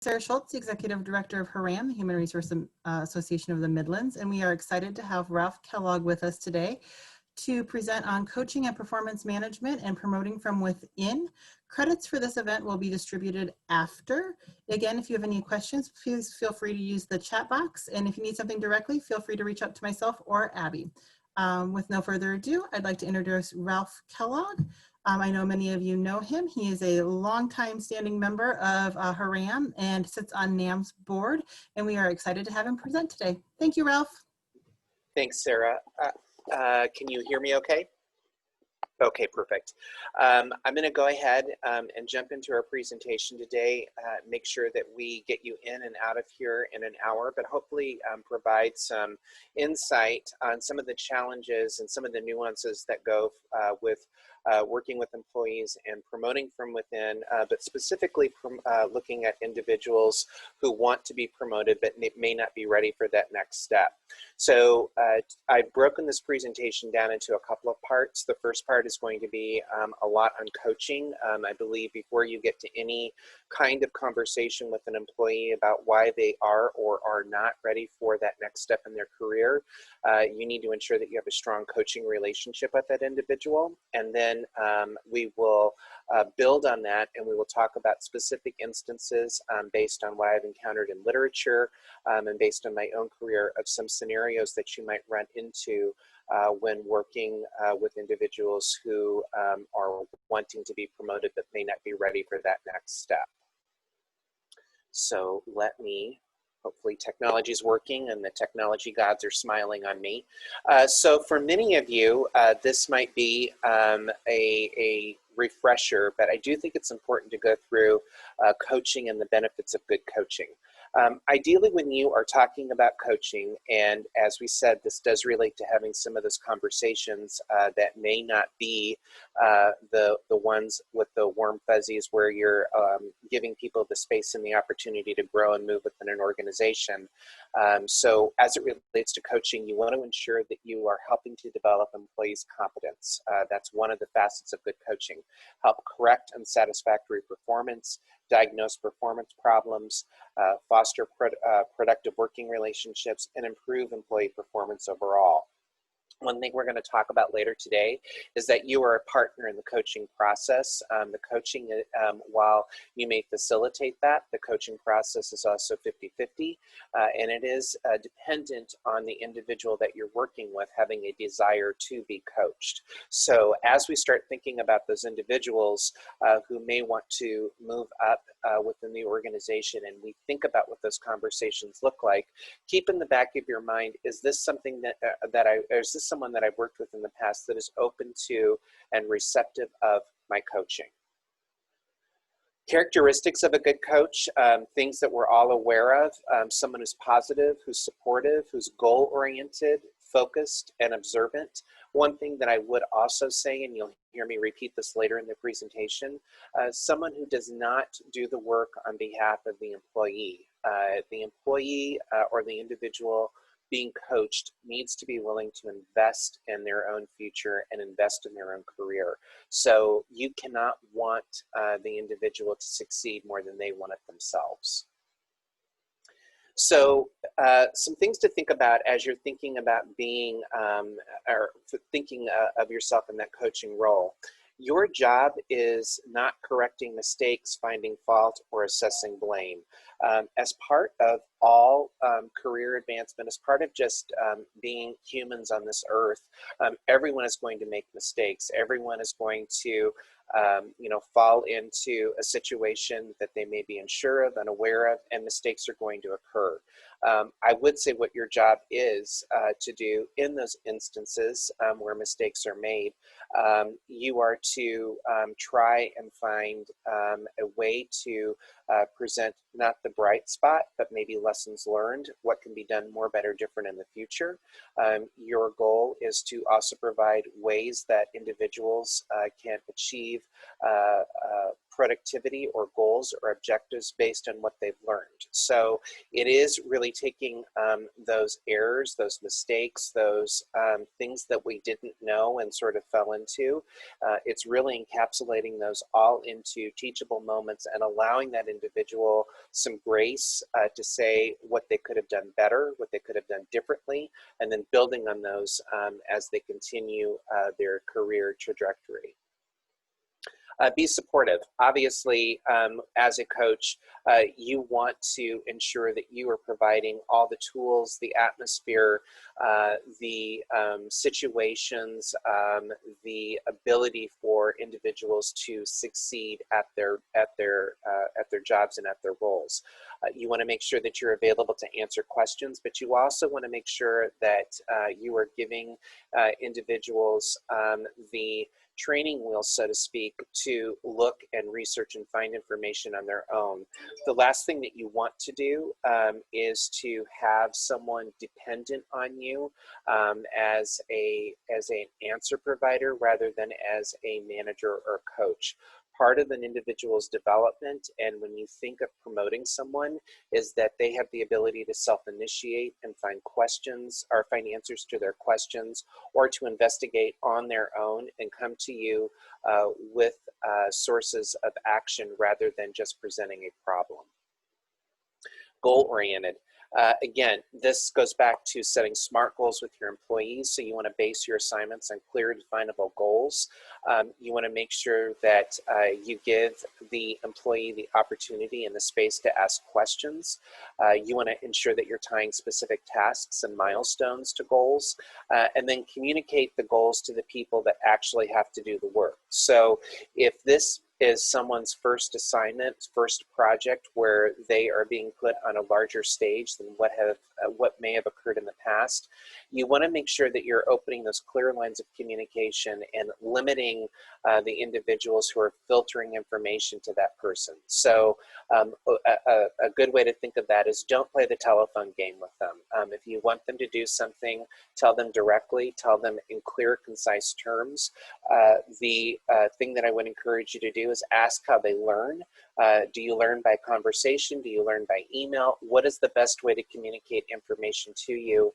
Sarah Schultz, the Executive Director of HRAM, the Human Resource Association of the Midlands, and we are excited to have Ralph Kellogg with us today to present on coaching and performance management and promoting from within. Credits for this event will be distributed after. Again, if you have any questions, please feel free to use the chat box, and if you need something directly, feel free to reach out to myself or Abby. With no further ado, I'd like to introduce Ralph Kellogg. I know many of you know him. He is a longtime standing member of HRAM and sits on NAM's board, and we are excited to have him present today. Thank you, Ralph. Thanks, Sarah. Can you hear me okay? Okay, perfect. I'm going to go ahead and jump into our presentation today, make sure that we get you in and out of here in an hour, but hopefully provide some insight on some of the challenges and some of the nuances that go with working with employees and promoting from within, but specifically looking at individuals who want to be promoted but may not be ready for that next step. So I've broken this presentation down into a couple of parts. The first part is going to be a lot on coaching. I believe before you get to any kind of conversation with an employee about why they are or are not ready for that next step in their career, you need to ensure that you have a strong coaching relationship with that individual. And then we will build on that, and we will talk about specific instances based on what I've encountered in literature and based on my own career of some scenarios that you might run into when working with individuals who are wanting to be promoted but may not be ready for that next step. So let me, hopefully technology is working and the technology gods are smiling on me. So for many of you, this might be a refresher, but I do think it's important to go through coaching and the benefits of good coaching. Ideally, when you are talking about coaching, and as we said, this does relate to having some of those conversations that may not be the ones with the warm fuzzies where you're giving people the space and the opportunity to grow and move within an organization. So as it relates to coaching, you want to ensure that you are helping to develop employees' competence. That's one of the facets of good coaching. Help correct unsatisfactory performance, diagnose performance problems, foster productive working relationships, and improve employee performance overall. One thing we're going to talk about later today is that you are a partner in the coaching process. The coaching, while you may facilitate that, the coaching process is also 50-50, and it is dependent on the individual that you're working with having a desire to be coached. So as we start thinking about those individuals who may want to move up within the organization, and we think about what those conversations look like, keep in the back of your mind, is this something that, is this someone that I've worked with in the past that is open to and receptive of my coaching? Characteristics of a good coach, things that we're all aware of, someone who's positive, who's supportive, who's goal-oriented, focused, and observant. One thing that I would also say, and you'll hear me repeat this later in the presentation, someone who does not do the work on behalf of the employee. The employee or the individual being coached needs to be willing to invest in their own future and invest in their own career. So you cannot want the individual to succeed more than they want it themselves. So some things to think about as you're thinking about being, or thinking of yourself in that coaching role. Your job is not correcting mistakes, finding fault, or assessing blame. As part of all career advancement, as part of just being humans on this earth, everyone is going to make mistakes. Everyone is going to fall into a situation that they may be unsure of, unaware of, and mistakes are going to occur. I would say what your job is to do in those instances where mistakes are made, you are to try and find a way to present not the bright spot, but maybe lessons learned, what can be done more, better, different in the future. Your goal is to also provide ways that individuals can achieve productivity or goals or objectives based on what they've learned. So it is really taking those errors, those mistakes, those things that we didn't know and sort of fell into. It's really encapsulating those all into teachable moments and allowing that individual some grace to say what they could have done better, what they could have done differently, and then building on those as they continue their career trajectory. Be supportive. Obviously, as a coach, you want to ensure that you are providing all the tools, the atmosphere, the situations, the ability for individuals to succeed at their jobs and at their roles. You want to make sure that you're available to answer questions, but you also want to make sure that you are giving individuals the training wheels, so to speak, to look and research and find information on their own. The last thing that you want to do is to have someone dependent on you as an answer provider rather than as a manager or coach. Part of an individual's development, and when you think of promoting someone, is that they have the ability to self-initiate and find questions or find answers to their questions, or to investigate on their own and come to you with sources of action rather than just presenting a problem. Goal-oriented. Again, this goes back to setting SMART goals with your employees. So you want to base your assignments on clear, definable goals. You want to make sure that you give the employee the opportunity and the space to ask questions. You want to ensure that you're tying specific tasks and milestones to goals, and then communicate the goals to the people that actually have to do the work. So if this is someone's first assignment, first project where they are being put on a larger stage than what may have occurred in the past, you want to make sure that you're opening those clear lines of communication and limiting the individuals who are filtering information to that person. So a good way to think of that is don't play the telephone game with them. If you want them to do something, tell them directly, tell them in clear, concise terms. The thing that I would encourage you to do is ask how they learn. Do you learn by conversation? Do you learn by email? What is the best way to communicate information to you?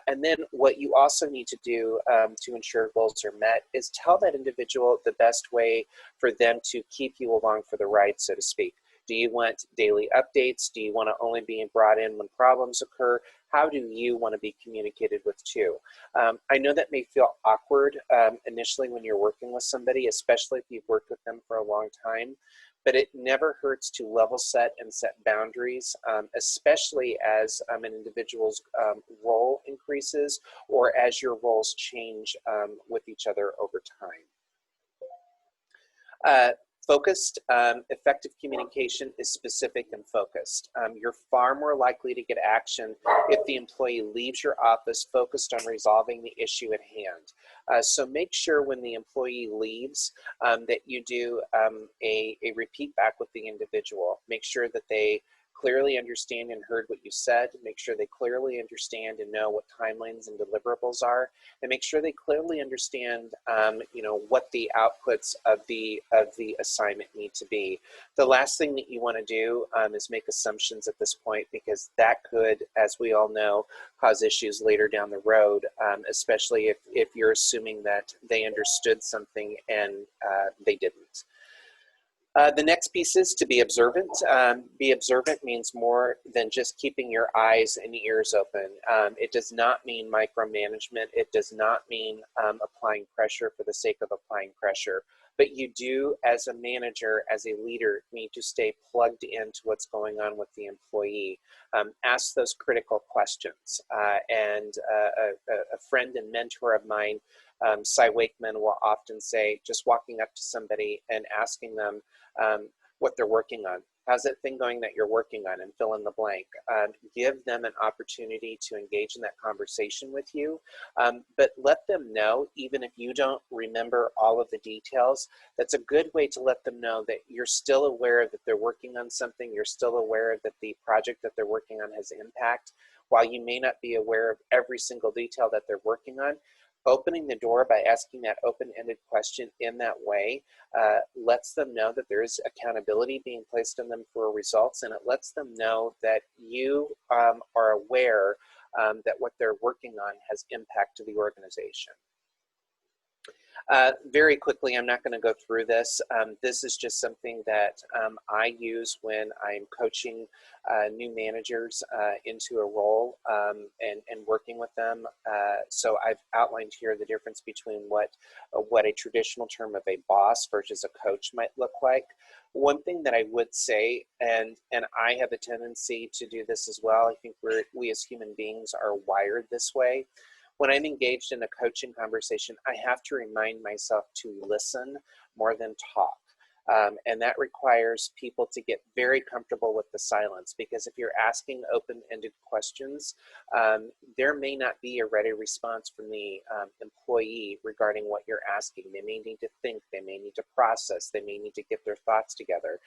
And then what you also need to do to ensure goals are met is tell that individual the best way for them to keep you along for the ride, so to speak. Do you want daily updates? Do you want to only be brought in when problems occur? How do you want to be communicated with too? I know that may feel awkward initially when you're working with somebody, especially if you've worked with them for a long time, but it never hurts to level set and set boundaries, especially as an individual's role increases or as your roles change with each other over time. Focused, effective communication is specific and focused. You're far more likely to get action if the employee leaves your office focused on resolving the issue at hand. So make sure when the employee leaves that you do a repeat back with the individual. Make sure that they clearly understand and heard what you said. Make sure they clearly understand and know what timelines and deliverables are, and make sure they clearly understand, what the outputs of the assignment need to be. The last thing that you want to do is make assumptions at this point, because that could, as we all know, cause issues later down the road, especially if you're assuming that they understood something and they didn't. The next piece is to be observant. Be observant means more than just keeping your eyes and ears open. It does not mean micromanagement. It does not mean applying pressure for the sake of applying pressure. But you do, as a manager, as a leader, need to stay plugged into what's going on with the employee. Ask those critical questions. And a friend and mentor of mine, Cy Wakeman, will often say, just walking up to somebody and asking them what they're working on. How's that thing going that you're working on? And fill in the blank. Give them an opportunity to engage in that conversation with you, but let them know, even if you don't remember all of the details, that's a good way to let them know that you're still aware that they're working on something, you're still aware that the project that they're working on has impact. While you may not be aware of every single detail that they're working on, opening the door by asking that open-ended question in that way lets them know that there is accountability being placed on them for results, and it lets them know that you are aware that what they're working on has impact to the organization. Very quickly, I'm not going to go through this. This is just something that I use when I'm coaching new managers into a role and working with them. So I've outlined here the difference between what a traditional term of a boss versus a coach might look like. One thing that I would say, and I have a tendency to do this as well, I think we as human beings are wired this way. When I'm engaged in a coaching conversation, I have to remind myself to listen more than talk. And that requires people to get very comfortable with the silence, because if you're asking open-ended questions, there may not be a ready response from the employee regarding what you're asking. They may need to think, they may need to process, they may need to get their thoughts together.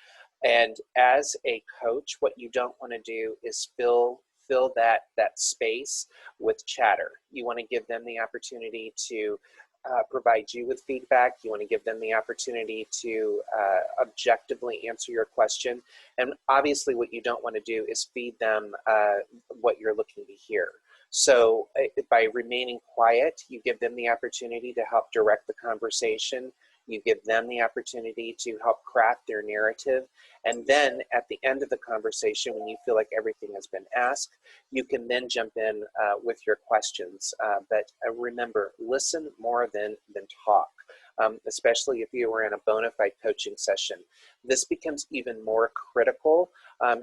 And as a coach, what you don't want to do is fill that space with chatter. You want to give them the opportunity to provide you with feedback. You want to give them the opportunity to objectively answer your question. And obviously what you don't want to do is feed them what you're looking to hear. So by remaining quiet, you give them the opportunity to help direct the conversation. You give them the opportunity to help craft their narrative. And then at the end of the conversation, when you feel like everything has been asked, you can then jump in with your questions. But remember, listen more than talk, especially if you were in a bona fide coaching session. This becomes even more critical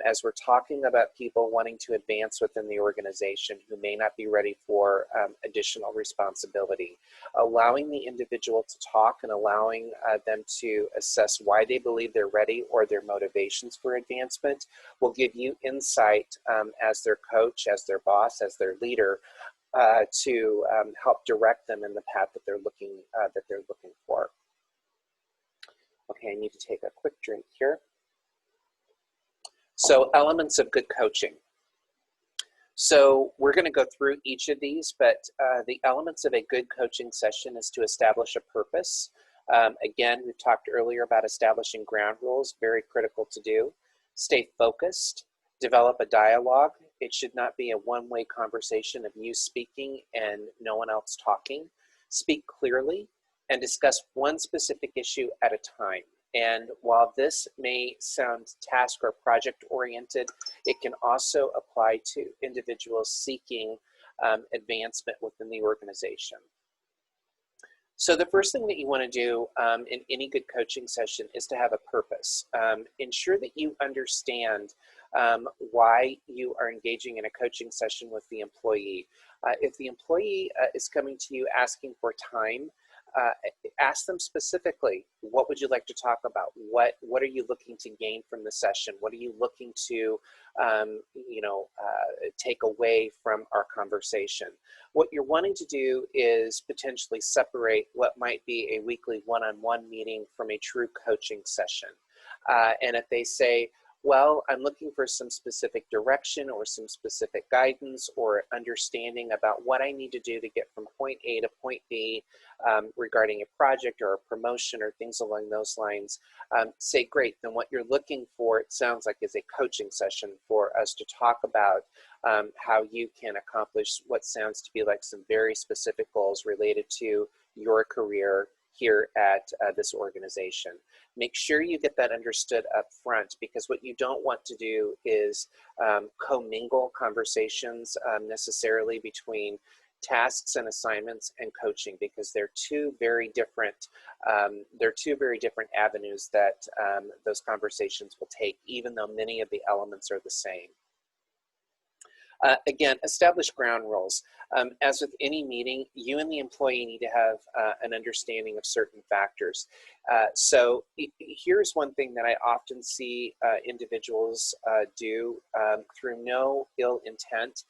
as we're talking about people wanting to advance within the organization who may not be ready for additional responsibility. Allowing the individual to talk and allowing them to assess why they believe they're ready or their motivations for advancement will give you insight as their coach, as their boss, as their leader, to help direct them in the path that they're looking for. Okay, I need to take a quick drink here. So, elements of good coaching. So we're going to go through each of these, but the elements of a good coaching session is to establish a purpose. Again, we've talked earlier about establishing ground rules, very critical to do. Stay focused, develop a dialogue. It should not be a one-way conversation of you speaking and no one else talking. Speak clearly and discuss one specific issue at a time. And while this may sound task or project oriented, it can also apply to individuals seeking advancement within the organization. So the first thing that you want to do in any good coaching session is to have a purpose. Ensure that you understand why you are engaging in a coaching session with the employee. If the employee is coming to you asking for time, ask them specifically, what would you like to talk about? What are you looking to gain from the session? What are you looking to, take away from our conversation? What you're wanting to do is potentially separate what might be a weekly one-on-one meeting from a true coaching session. And if they say, well, I'm looking for some specific direction or some specific guidance or understanding about what I need to do to get from point A to point B regarding a project or a promotion or things along those lines, say, great, then what you're looking for, it sounds like, is a coaching session for us to talk about how you can accomplish what sounds to be like some very specific goals related to your career here at this organization. Make sure you get that understood up front, because what you don't want to do is commingle conversations necessarily between tasks and assignments and coaching, because they're two very different avenues that those conversations will take, even though many of the elements are the same. Again, establish ground rules. As with any meeting, you and the employee need to have an understanding of certain factors. So here's one thing that I often see individuals do through no ill intent.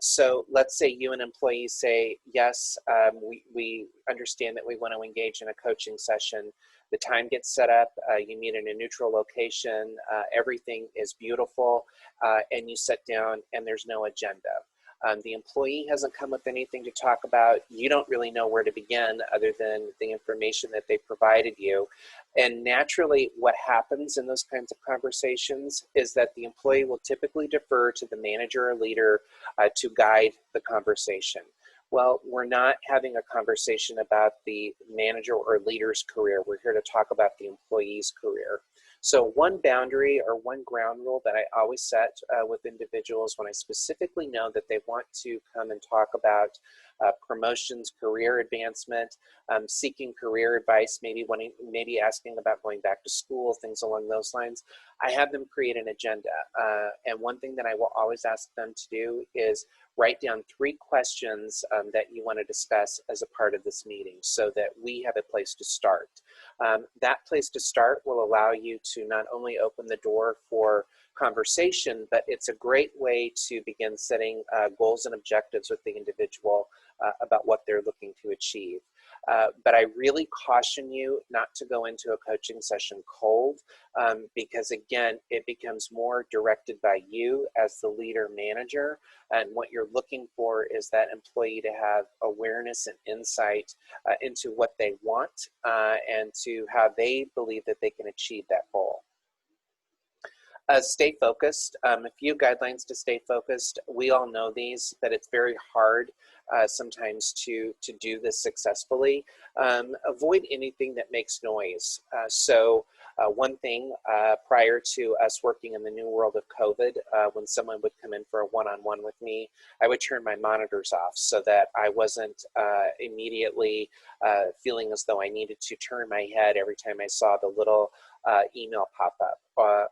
So let's say you and employees say, yes, we understand that we want to engage in a coaching session. The time gets set up, you meet in a neutral location, everything is beautiful, and you sit down and there's no agenda. The employee hasn't come with anything to talk about. You don't really know where to begin other than the information that they provided you. And naturally, what happens in those kinds of conversations is that the employee will typically defer to the manager or leader to guide the conversation. Well, we're not having a conversation about the manager or leader's career. We're here to talk about the employee's career. So one boundary or one ground rule that I always set with individuals when I specifically know that they want to come and talk about promotions, career advancement, seeking career advice, maybe asking about going back to school, things along those lines, I have them create an agenda. And one thing that I will always ask them to do is write down 3 questions that you want to discuss as a part of this meeting so that we have a place to start. That place to start will allow you to not only open the door for conversation, but it's a great way to begin setting goals and objectives with the individual about what they're looking to achieve. But I really caution you not to go into a coaching session cold because again, it becomes more directed by you as the leader manager. And what you're looking for is that employee to have awareness and insight into what they want and to how they believe that they can achieve that goal. Stay focused. A few guidelines to stay focused. We all know these, that it's very hard sometimes to do this successfully. Avoid anything that makes noise. One thing prior to us working in the new world of COVID, when someone would come in for a one-on-one with me, I would turn my monitors off so that I wasn't immediately feeling as though I needed to turn my head every time I saw the little email pop up.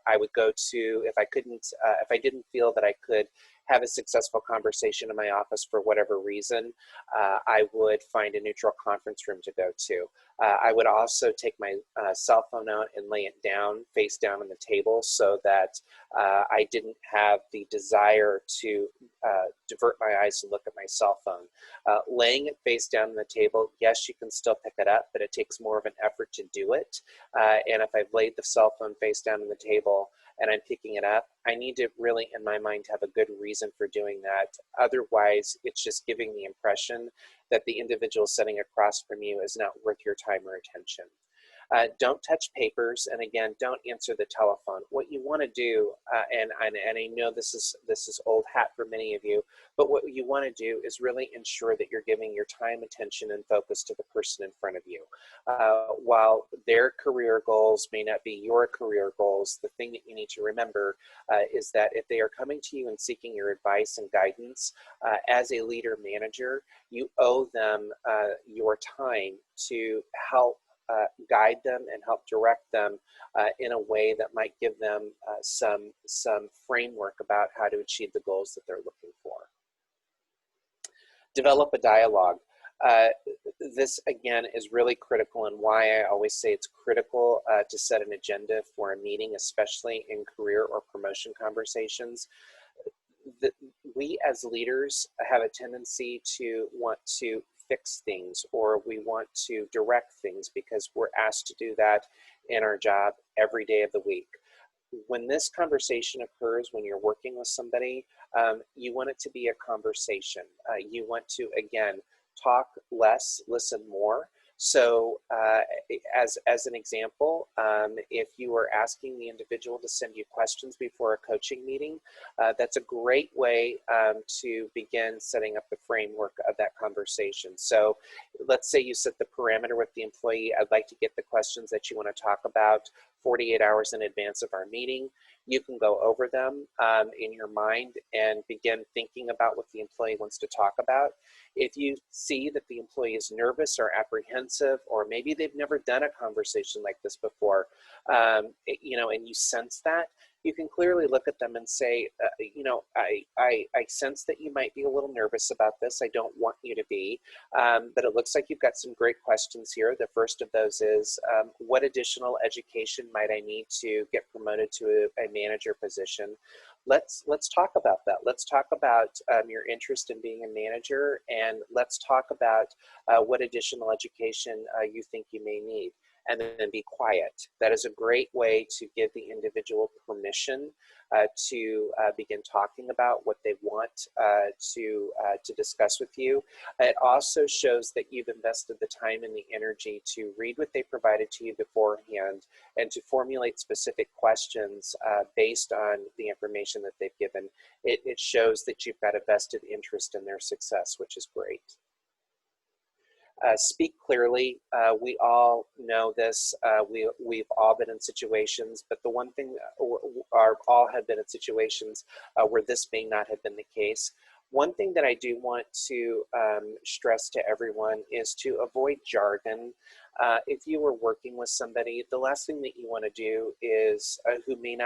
I would go to, if I didn't feel that I could have a successful conversation in my office for whatever reason, I would find a neutral conference room to go to. I would also take my cell phone out and lay it down, face down on the table so that I didn't have the desire to divert my eyes and look at my cell phone. Laying it face down on the table, yes, you can still pick it up, but it takes more of an effort to do it. And if I've laid the cell phone face down on the table and I'm picking it up, I need to really, in my mind, have a good reason for doing that. Otherwise, it's just giving the impression that the individual sitting across from you is not worth your time or attention. Don't touch papers, and again, don't answer the telephone. What you want to do, and I know this is old hat for many of you, but what you want to do is really ensure that you're giving your time, attention, and focus to the person in front of you. While their career goals may not be your career goals, the thing that you need to remember is that if they are coming to you and seeking your advice and guidance, as a leader manager, you owe them your time to help guide them and help direct them in a way that might give them some framework about how to achieve the goals that they're looking for. Develop a dialogue. This again is really critical, and why I always say it's critical to set an agenda for a meeting, especially in career or promotion conversations. We as leaders have a tendency to want to fix things, or we want to direct things because we're asked to do that in our job every day of the week. When this conversation occurs, when you're working with somebody, you want it to be a conversation. You want to, again, talk less, listen more. So as an example, if you are asking the individual to send you questions before a coaching meeting, that's a great way to begin setting up the framework of that conversation. So let's say you set the parameter with the employee. I'd like to get the questions that you want to talk about 48 hours in advance of our meeting. You can go over them in your mind and begin thinking about what the employee wants to talk about. If you see that the employee is nervous or apprehensive, or maybe they've never done a conversation like this before, and you sense that, you can clearly look at them and say, I sense that you might be a little nervous about this. I don't want you to be, but it looks like you've got some great questions here. The first of those is, what additional education might I need to get promoted to a manager position? Let's talk about that. Let's talk about your interest in being a manager, and let's talk about what additional education you think you may need. And then be quiet. That is a great way to give the individual permission to begin talking about what they want to discuss with you. It also shows that you've invested the time and the energy to read what they provided to you beforehand and to formulate specific questions based on the information that they've given. It shows that you've got a vested interest in their success, which is great. Speak clearly. We all know this. We've all been in situations, but the one thing, or all have been in situations where this may not have been the case. One thing that I do want to stress to everyone is to avoid jargon. If you were working with somebody, the last thing that you want to do is who may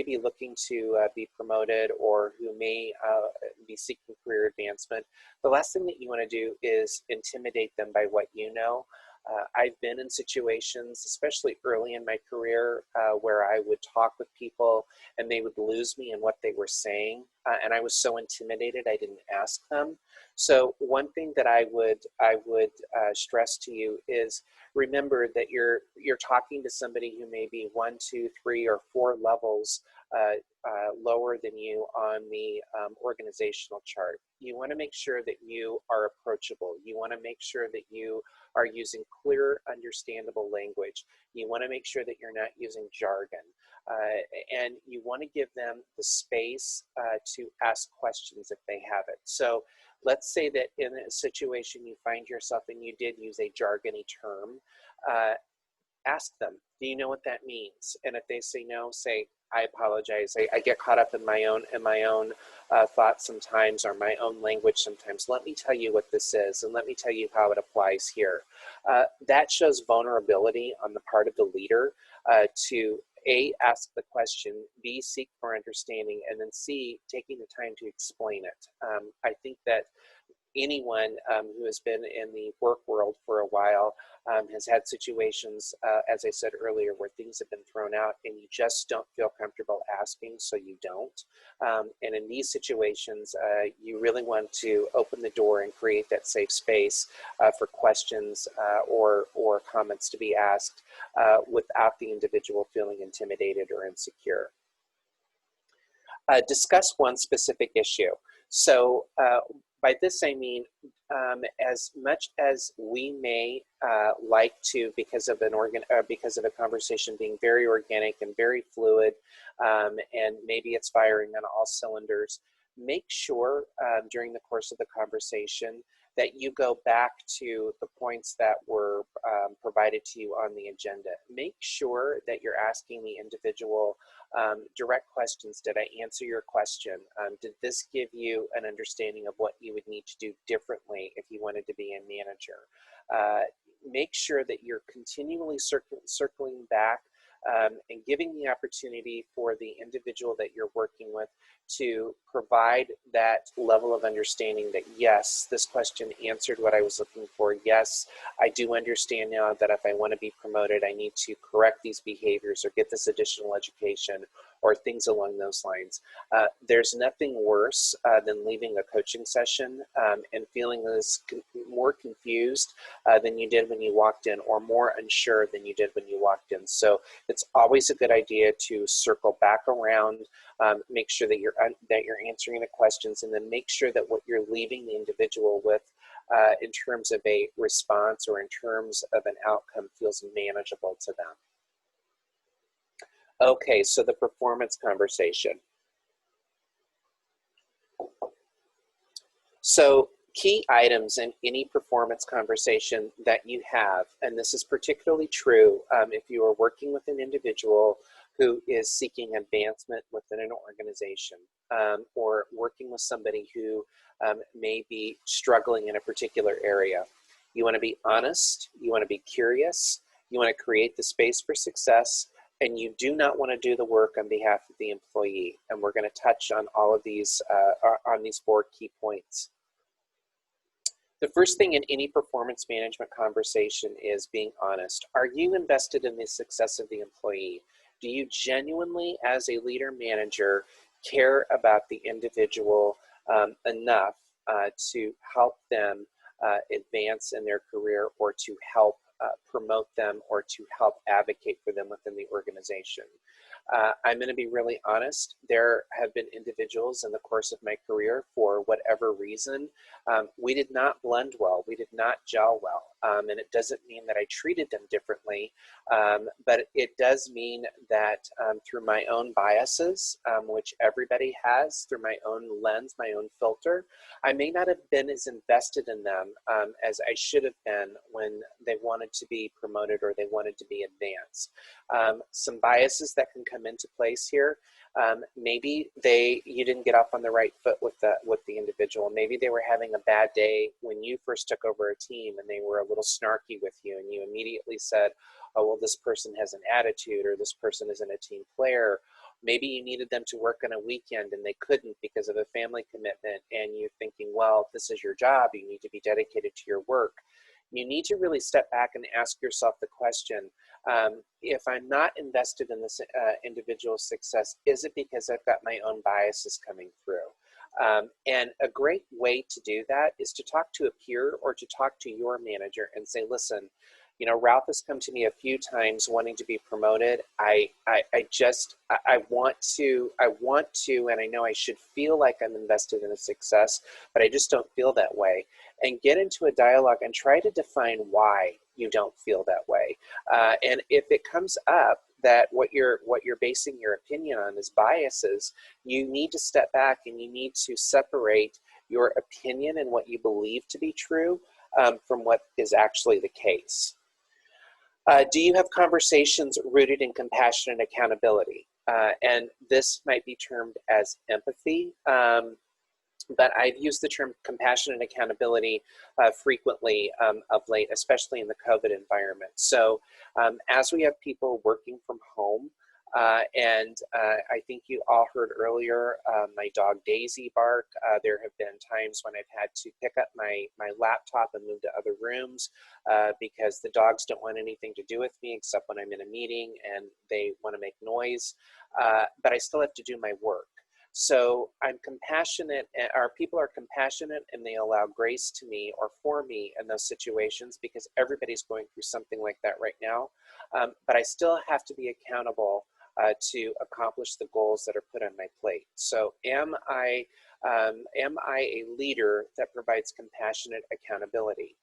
be looking to be promoted, or who may be seeking career advancement. The last thing that you want to do is intimidate them by what you know. I've been in situations, especially early in my career, where I would talk with people and they would lose me in what they were saying, and I was so intimidated I didn't ask them. So one thing that I would stress to you is remember that you're talking to somebody who may be 1, 2, 3, or 4 levels lower than you on the organizational chart. You want to make sure that you are approachable. You want to make sure that you are using clear, understandable language. You want to make sure that you're not using jargon. And you want to give them the space to ask questions if they have it. So let's say that in a situation you find yourself and you did use a jargony term, ask them, do you know what that means? And if they say no, say, I apologize. I get caught up in my own thoughts sometimes, or my own language sometimes. Let me tell you what this is, and let me tell you how it applies here. That shows vulnerability on the part of the leader to A, ask the question, B, seek for understanding, and then C, taking the time to explain it. I think that anyone who has been in the work world for a while has had situations, as I said earlier, where things have been thrown out and you just don't feel comfortable asking, so you don't. And in these situations, you really want to open the door and create that safe space for questions or comments to be asked without the individual feeling intimidated or insecure. Discuss one specific issue. So by this I mean, as much as we may like to, because of a conversation being very organic and very fluid, and maybe it's firing on all cylinders, make sure during the course of the conversation that you go back to the points that were provided to you on the agenda. Make sure that you're asking the individual direct questions. Did I answer your question? Did this give you an understanding of what you would need to do differently if you wanted to be a manager? Make sure that you're continually circling back and giving the opportunity for the individual that you're working with to provide that level of understanding that, yes, this question answered what I was looking for. Yes, I do understand now that if I want to be promoted, I need to correct these behaviors or get this additional education or things along those lines. There's nothing worse than leaving a coaching session and feeling more confused than you did when you walked in, or more unsure than you did when you walked in. So it's always a good idea to circle back around, make sure that you're answering the questions, and then make sure that what you're leaving the individual with in terms of a response or in terms of an outcome feels manageable to them. Okay, so the performance conversation. So key items in any performance conversation that you have, and this is particularly true if you are working with an individual who is seeking advancement within an organization, or working with somebody who may be struggling in a particular area. You want to be honest, you want to be curious, you want to create the space for success, and you do not want to do the work on behalf of the employee. And we're going to touch on all of these, on these 4 key points. The first thing in any performance management conversation is being honest. Are you invested in the success of the employee? Do you genuinely, as a leader manager, care about the individual enough to help them advance in their career, or to help promote them or to help advocate for them within the organization. I'm going to be really honest. There have been individuals in the course of my career, for whatever reason, we did not blend well. We did not gel well. And it doesn't mean that I treated them differently, but it does mean that through my own biases, which everybody has, through my own lens, my own filter, I may not have been as invested in them as I should have been when they wanted to be promoted or they wanted to be advanced. Some biases that can come into place here. Maybe you didn't get off on the right foot with the individual. Maybe they were having a bad day when you first took over a team and they were a little snarky with you, and you immediately said, oh, well, this person has an attitude, or this person isn't a team player. Maybe you needed them to work on a weekend and they couldn't because of a family commitment, and you're thinking, well, this is your job, you need to be dedicated to your work. You need to really step back and ask yourself the question, if I'm not invested in this individual's success, is it because I've got my own biases coming through? And a great way to do that is to talk to a peer or to talk to your manager and say, listen, you know, Ralph has come to me a few times wanting to be promoted. I want to, and I know I should feel like I'm invested in a success, but I just don't feel that way. And get into a dialogue and try to define why you don't feel that way. And if it comes up that what you're basing your opinion on is biases, you need to step back and you need to separate your opinion and what you believe to be true from what is actually the case. Do you have conversations rooted in compassion and accountability? And this might be termed as empathy, but I've used the term compassion and accountability frequently of late, especially in the COVID environment. So as we have people working from home, and I think you all heard earlier my dog Daisy bark. There have been times when I've had to pick up my laptop and move to other rooms because the dogs don't want anything to do with me except when I'm in a meeting and they want to make noise, but I still have to do my work. So I'm compassionate, our people are compassionate, and they allow grace to me or for me in those situations because everybody's going through something like that right now. But I still have to be accountable to accomplish the goals that are put on my plate. So am I a leader that provides compassionate accountability?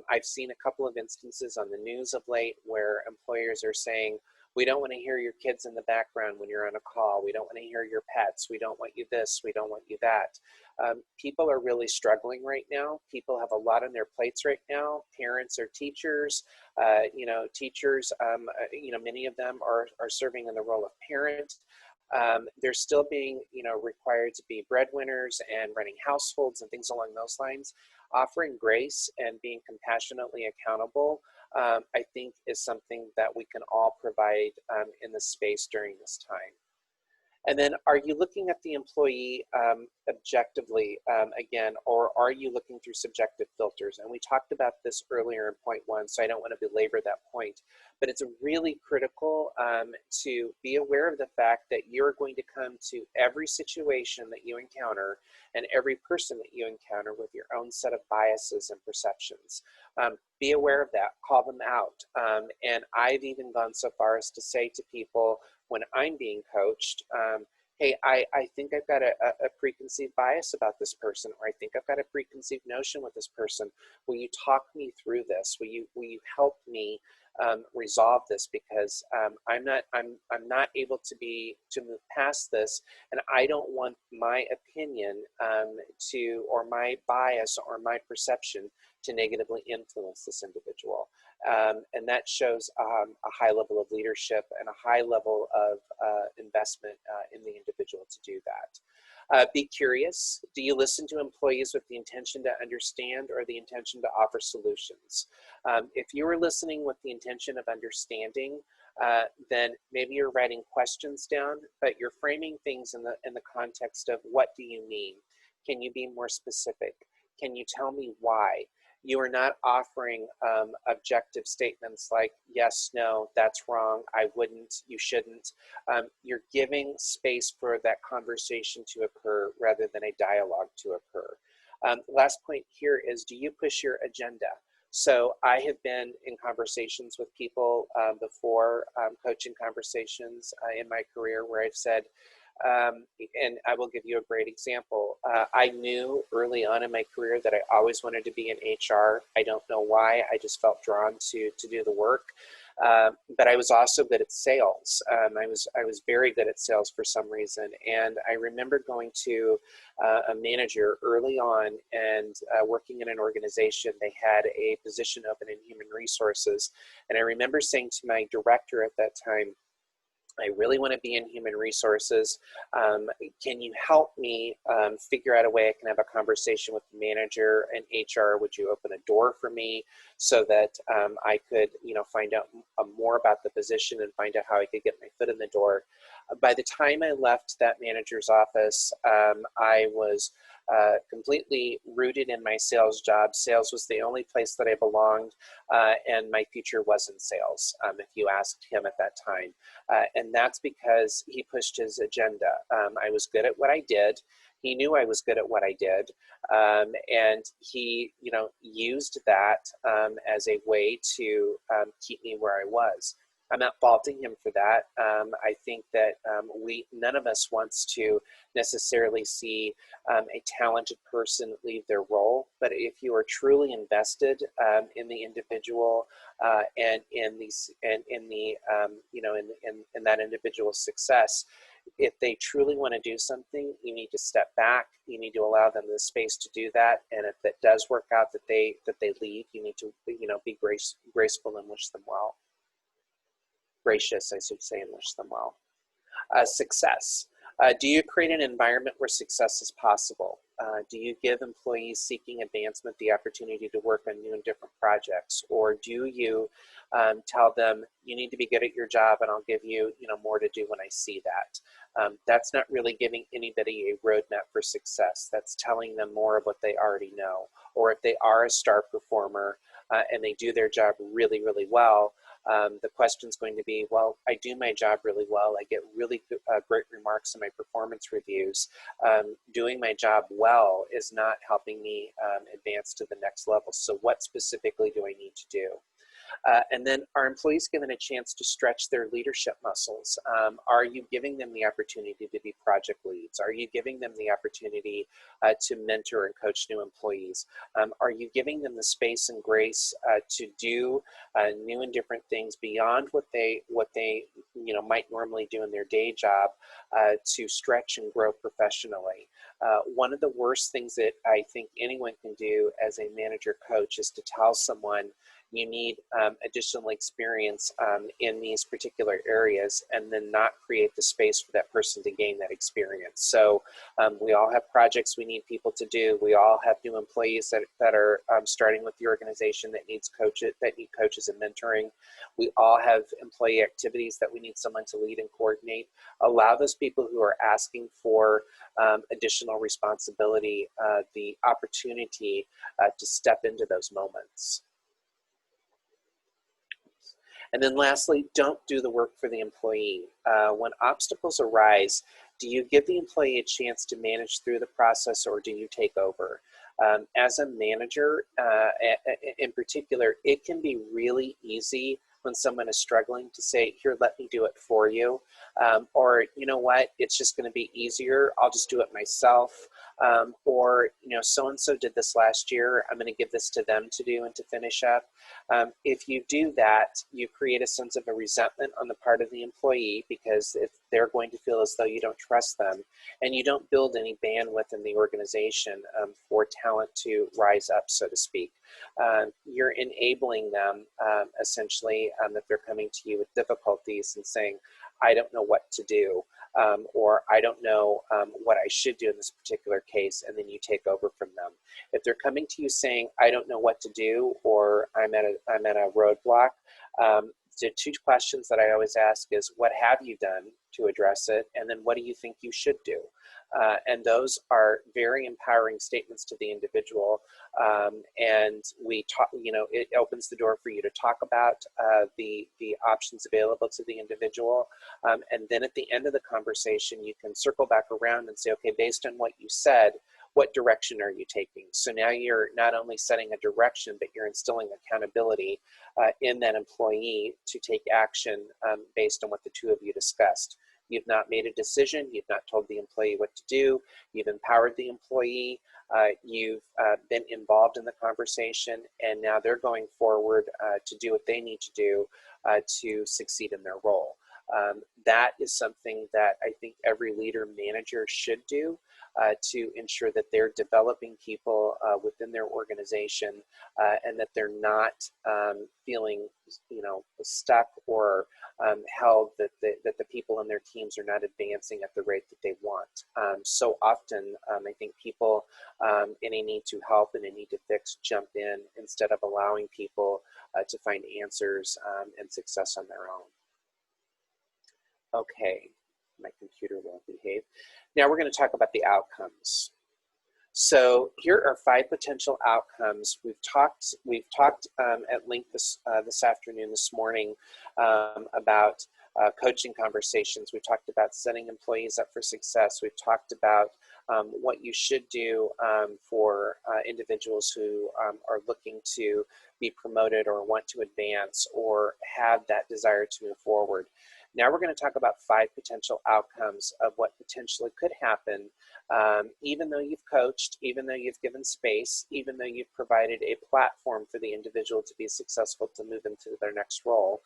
I've seen a couple of instances on the news of late where employers are saying, we don't want to hear your kids in the background when you're on a call. We don't want to hear your pets. We don't want you this. We don't want you that. People are really struggling right now. People have a lot on their plates right now. Parents or teachers, teachers, many of them are serving in the role of parent. They're still being, required to be breadwinners and running households and things along those lines. Offering grace and being compassionately accountable, I think, is something that we can all provide in this space during this time. And then, are you looking at the employee objectively again, or are you looking through subjective filters? And we talked about this earlier in point one, so I don't want to belabor that point. But it's really critical to be aware of the fact that you're going to come to every situation that you encounter and every person that you encounter with your own set of biases and perceptions. Be aware of that, call them out. And I've even gone so far as to say to people when I'm being coached, hey, I think I've got a preconceived bias about this person, or I think I've got a preconceived notion with this person. Will you talk me through this? Will you help me resolve this, because I'm not able to move past this, and I don't want my opinion or my bias or my perception to negatively influence this individual. And that shows a high level of leadership and a high level of investment in the individual to do that. Be curious. Do you listen to employees with the intention to understand or the intention to offer solutions? If you are listening with the intention of understanding, then maybe you're writing questions down, but you're framing things in the context of, what do you mean? Can you be more specific? Can you tell me why? You are not offering objective statements like, yes, no, that's wrong, I wouldn't, you shouldn't. You're giving space for that conversation to occur rather than a dialogue to occur. Last point here is, do you push your agenda? So I have been in conversations with people before, coaching conversations in my career where I've said, and I will give you a great example. I knew early on in my career that I always wanted to be in HR. I don't know why. I just felt drawn to do the work. But I was also good at sales. I was very good at sales for some reason. And I remember going to a manager early on and working in an organization. They had a position open in human resources. And I remember saying to my director at that time, I really want to be in human resources. Can you help me figure out a way I can have a conversation with the manager and HR? Would you open a door for me so that I could, find out more about the position and find out how I could get my foot in the door? By the time I left that manager's office, I was completely rooted in my sales job. Sales was the only place that I belonged, and my future was in sales, if you asked him at that time. And that's because he pushed his agenda. I was good at what I did. He knew I was good at what I did. And he, used that as a way to keep me where I was. I'm not faulting him for that. I think that none of us wants to necessarily see a talented person leave their role. But if you are truly invested in the individual and in that individual's success, if they truly want to do something, you need to step back. You need to allow them the space to do that. And if it does work out that they leave, you need to be graceful and wish them well. Gracious, I should say, and wish them well. Success. Do you create an environment where success is possible? Do you give employees seeking advancement the opportunity to work on new and different projects? Or do you tell them, you need to be good at your job and I'll give you, more to do when I see that? That's not really giving anybody a roadmap for success. That's telling them more of what they already know. Or if they are a star performer and they do their job really, really well, the question is going to be, well, I do my job really well. I get really great remarks in my performance reviews. Doing my job well is not helping me advance to the next level. So what specifically do I need to do? And then are employees given a chance to stretch their leadership muscles? Are you giving them the opportunity to be project leads? Are you giving them the opportunity to mentor and coach new employees? Are you giving them the space and grace to do new and different things beyond what they might normally do in their day job to stretch and grow professionally? One of the worst things that I think anyone can do as a manager coach is to tell someone, you need additional experience in these particular areas, and then not create the space for that person to gain that experience. So we all have projects we need people to do. We all have new employees that are starting with the organization that need coaches and mentoring. We all have employee activities that we need someone to lead and coordinate. Allow those people who are asking for additional responsibility the opportunity to step into those moments. And then lastly, don't do the work for the employee. When obstacles arise, do you give the employee a chance to manage through the process, or do you take over? As a manager, in particular, it can be really easy when someone is struggling to say, here, let me do it for you. Or, you know what, it's just going to be easier. I'll just do it myself. Or, so-and-so did this last year. I'm going to give this to them to do and to finish up. If you do that, you create a sense of a resentment on the part of the employee, because if they're going to feel as though you don't trust them, and you don't build any bandwidth in the organization for talent to rise up, so to speak. You're enabling them essentially if they're coming to you with difficulties and saying, I don't know what to do, or I don't know what I should do in this particular case, and then you take over from them. If they're coming to you saying, I don't know what to do, or I'm at a roadblock, the two questions that I always ask is, what have you done to address it? And then what do you think you should do? And those are very empowering statements to the individual. And we talk, it opens the door for you to talk about the options available to the individual. And then at the end of the conversation, you can circle back around and say, okay, based on what you said, what direction are you taking? So now you're not only setting a direction, but you're instilling accountability in that employee to take action based on what the two of you discussed. You've not made a decision, you've not told the employee what to do, you've empowered the employee, you've been involved in the conversation, and now they're going forward to do what they need to do to succeed in their role. That is something that I think every leader manager should do to ensure that they're developing people within their organization and that they're not feeling, stuck or held that the people in their teams are not advancing at the rate that they want. So often, I think people in a need to help and a need to fix jump in instead of allowing people to find answers and success on their own. Okay, my computer won't behave. Now we're going to talk about the outcomes. So here are 5 potential outcomes. We've talked at length this afternoon, this morning, about coaching conversations. We've talked about setting employees up for success. We've talked about what you should do for individuals who are looking to be promoted or want to advance or have that desire to move forward. Now we're going to talk about 5 potential outcomes of what potentially could happen, even though you've coached, even though you've given space, even though you've provided a platform for the individual to be successful to move into their next role.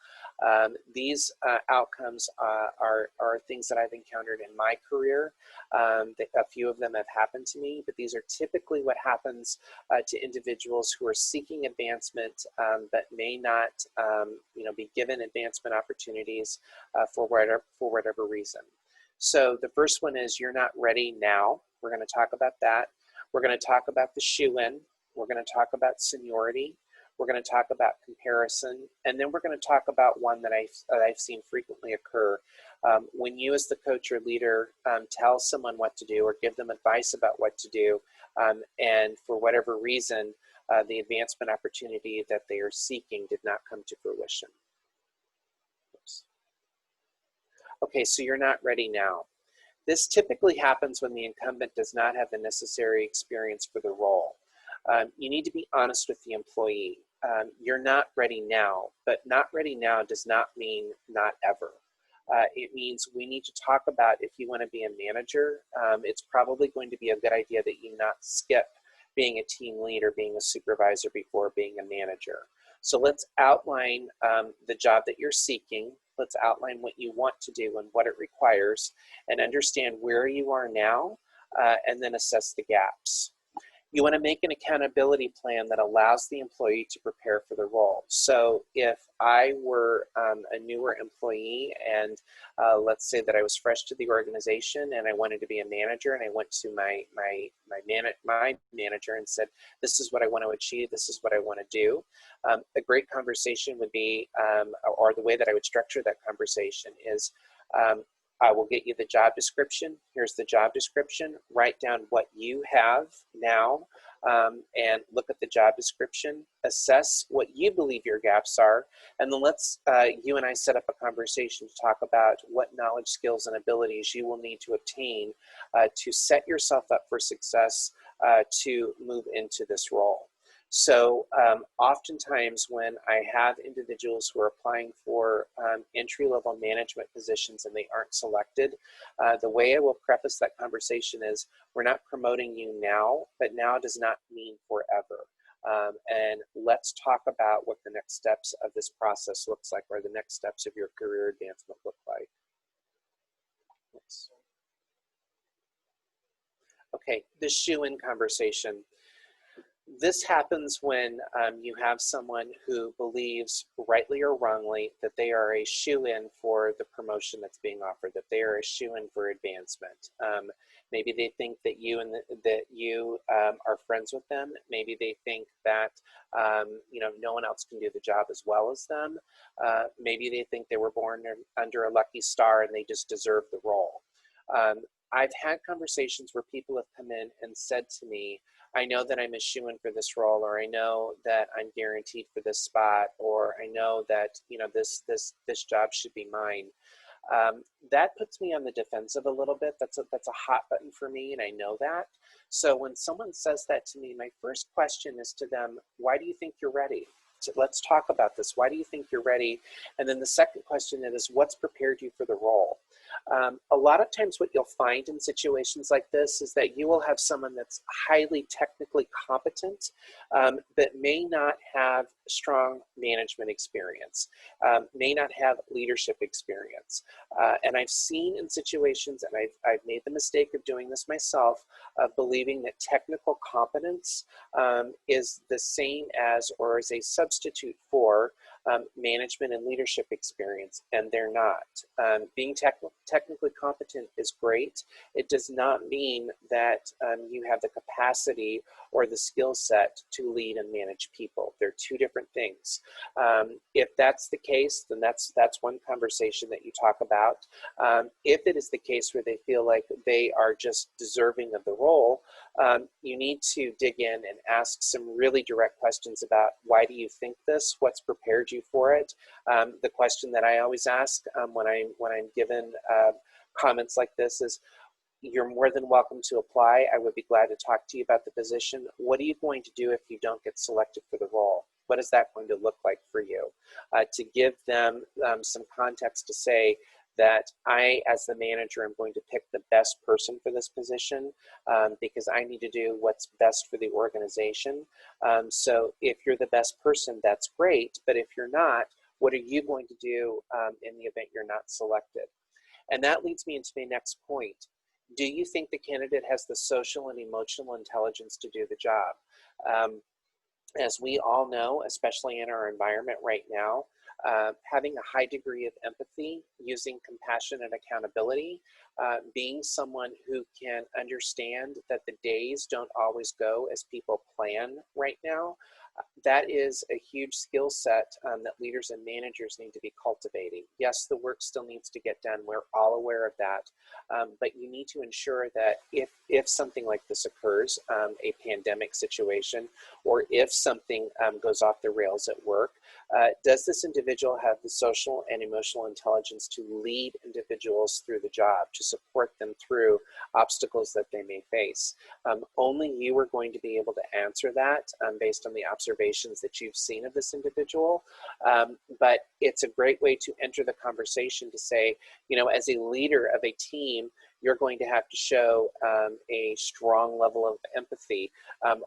These outcomes are things that I've encountered in my career. A few of them have happened to me, but these are typically what happens to individuals who are seeking advancement but may not be given advancement opportunities for whatever reason. So the first one is you're not ready now. We're going to talk about that. We're going to talk about the shoe-in. We're going to talk about seniority. We're going to talk about comparison. And then we're going to talk about one that I've seen frequently occur. When you as the coach or leader tell someone what to do or give them advice about what to do, and for whatever reason, the advancement opportunity that they are seeking did not come to fruition. Okay, so you're not ready now. This typically happens when the incumbent does not have the necessary experience for the role. You need to be honest with the employee. You're not ready now, but not ready now does not mean not ever. It means we need to talk about if you want to be a manager, it's probably going to be a good idea that you not skip being a team lead or being a supervisor before being a manager. So let's outline the job that you're seeking. Let's outline what you want to do and what it requires and understand where you are now and then assess the gaps. You want to make an accountability plan that allows the employee to prepare for the role. So if I were a newer employee and let's say that I was fresh to the organization and I wanted to be a manager and I went to my manager and said, this is what I want to achieve, this is what I want to do. A great conversation would be, or the way that I would structure that conversation is, I will get you the job description. Here's the job description. Write down what you have now and look at the job description. Assess what you believe your gaps are. And then let's, you and I set up a conversation to talk about what knowledge, skills, and abilities you will need to obtain to set yourself up for success to move into this role. So oftentimes when I have individuals who are applying for entry-level management positions and they aren't selected, the way I will preface that conversation is, we're not promoting you now, but now does not mean forever. And let's talk about what the next steps of this process looks like, or the next steps of your career advancement look like. Yes. Okay, the shoe-in conversation. This happens when you have someone who believes, rightly or wrongly, that they are a shoo-in for the promotion that's being offered, that they are a shoo-in for advancement. Maybe they think that you are friends with them. Maybe they think that no one else can do the job as well as them. Maybe they think they were born under a lucky star and they just deserve the role. I've had conversations where people have come in and said to me, I know that I'm a shoo-in for this role, or I know that I'm guaranteed for this spot, or I know that this job should be mine. That puts me on the defensive a little bit. That's a hot button for me, and I know that. So when someone says that to me, my first question is to them, why do you think you're ready? So let's talk about this. Why do you think you're ready? And then the second question is, what's prepared you for the role? A lot of times what you'll find in situations like this is that you will have someone that's highly technically competent, but may not have strong management experience, may not have leadership experience. And I've seen in situations, and I've made the mistake of doing this myself, of believing that technical competence is the same as or is a substitute for management and leadership experience, and they're not. Being technically competent is great. It does not mean that you have the capacity or the skill set to lead and manage people. They're two different things. If that's the case, then that's one conversation that you talk about. If it is the case where they feel like they are just deserving of the role, you need to dig in and ask some really direct questions about, why do you think this? What's prepared you for it? The question that I always ask when I'm given comments like this is, you're more than welcome to apply. I would be glad to talk to you about the position. What are you going to do if you don't get selected for the role? What is that going to look like for you? To give them some context to say that I, as the manager, am going to pick the best person for this position because I need to do what's best for the organization. So if you're the best person, that's great. But if you're not, what are you going to do in the event you're not selected? And that leads me into my next point. Do you think the candidate has the social and emotional intelligence to do the job? As we all know, especially in our environment right now, having a high degree of empathy, using compassion and accountability, being someone who can understand that the days don't always go as people plan right now, that is a huge skill set that leaders and managers need to be cultivating. Yes, the work still needs to get done. We're all aware of that. But you need to ensure that if something like this occurs, a pandemic situation, or if something goes off the rails at work, does this individual have the social and emotional intelligence to lead individuals through the job, to support them through obstacles that they may face? Only you are going to be able to answer that based on the observations that you've seen of this individual. But it's a great way to enter the conversation to say, you know, as a leader of a team, you're going to have to show a strong level of empathy.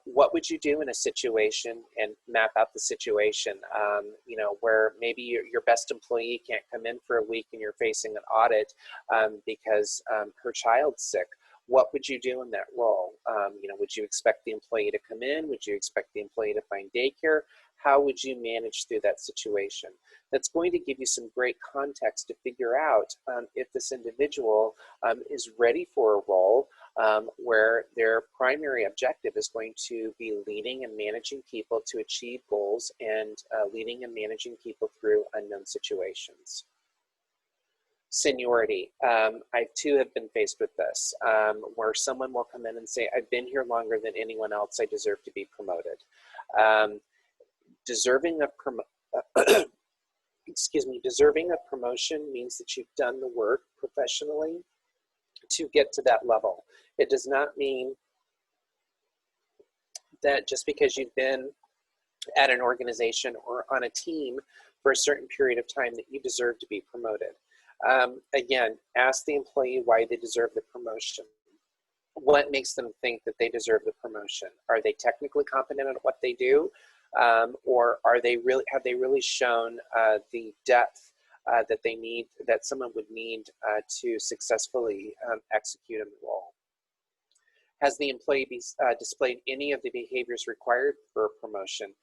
What would you do in a situation, and map out the situation, you know, where maybe your best employee can't come in for a week and you're facing an audit because her child's sick? What would you do in that role? You know, would you expect the employee to come in? Would you expect the employee to find daycare? How would you manage through that situation? That's going to give you some great context to figure out if this individual is ready for a role where their primary objective is going to be leading and managing people to achieve goals, and leading and managing people through unknown situations. Seniority. I too have been faced with this, where someone will come in and say, I've been here longer than anyone else, I deserve to be promoted. Deserving of deserving of promotion means that you've done the work professionally to get to that level. It does not mean that just because you've been at an organization or on a team for a certain period of time that you deserve to be promoted. Again, ask the employee why they deserve the promotion. What makes them think that they deserve the promotion? Are they technically competent at what they do? Or have they really shown the depth that they need, that someone would need to successfully execute in the role? Has the employee displayed any of the behaviors required for a promotion?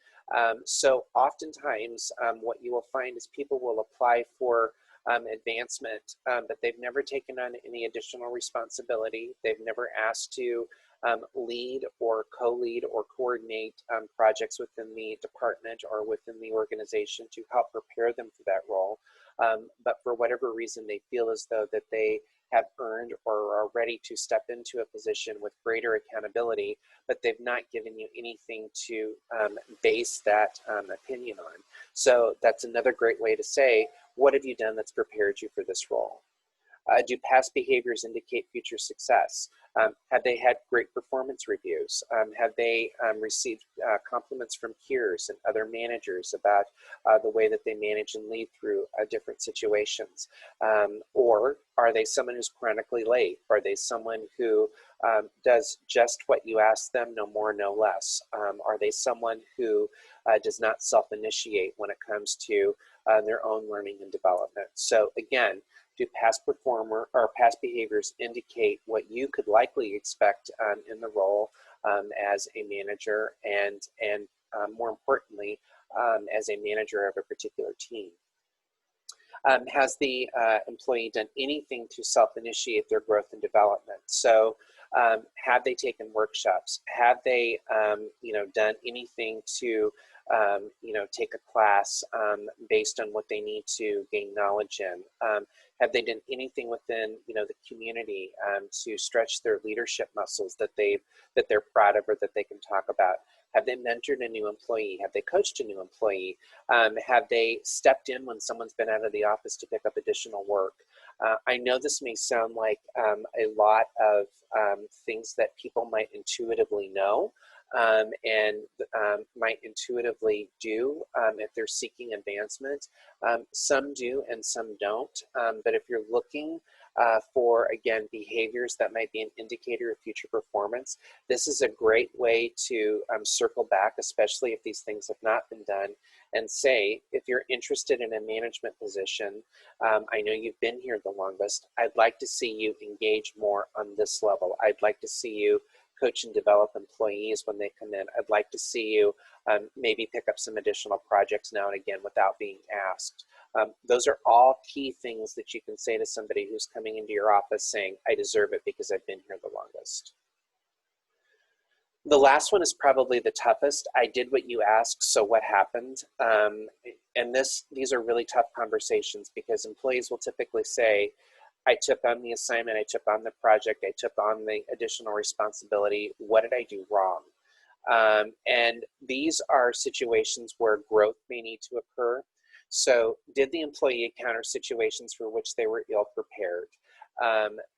So oftentimes what you will find is people will apply for advancement, but they've never taken on any additional responsibility. They've never asked to lead or co-lead or coordinate projects within the department or within the organization to help prepare them for that role. But for whatever reason, they feel as though that they have earned or are ready to step into a position with greater accountability, but they've not given you anything to base that opinion on. So that's another great way to say, what have you done that's prepared you for this role? Do past behaviors indicate future success? Have they had great performance reviews? Have they received compliments from peers and other managers about the way that they manage and lead through different situations? Or are they someone who's chronically late? Are they someone who does just what you ask them, no more, no less? Are they someone who does not self-initiate when it comes to their own learning and development? So again, do past behaviors indicate what you could likely expect in the role as a manager and more importantly, as a manager of a particular team? Has the employee done anything to self-initiate their growth and development? So have they taken workshops? Have they done anything to take a class based on what they need to gain knowledge in? Have they done anything within the community to stretch their leadership muscles that they're proud of or that they can talk about? Have they mentored a new employee? Have they coached a new employee? Have they stepped in when someone's been out of the office to pick up additional work? I know this may sound like a lot of things that people might intuitively know and might intuitively do if they're seeking advancement. Some do and some don't. But if you're looking for, again, behaviors that might be an indicator of future performance, this is a great way to circle back, especially if these things have not been done, and say, if you're interested in a management position, I know you've been here the longest, I'd like to see you engage more on this level. I'd like to see you coach and develop employees when they come in. I'd like to see you maybe pick up some additional projects now and again without being asked. Those are all key things that you can say to somebody who's coming into your office saying, I deserve it because I've been here the longest. The last one is probably the toughest. I did what you asked, so what happened? And these are really tough conversations because employees will typically say, I took on the assignment, I took on the project, I took on the additional responsibility. What did I do wrong? And these are situations where growth may need to occur. So did the employee encounter situations for which they were ill prepared?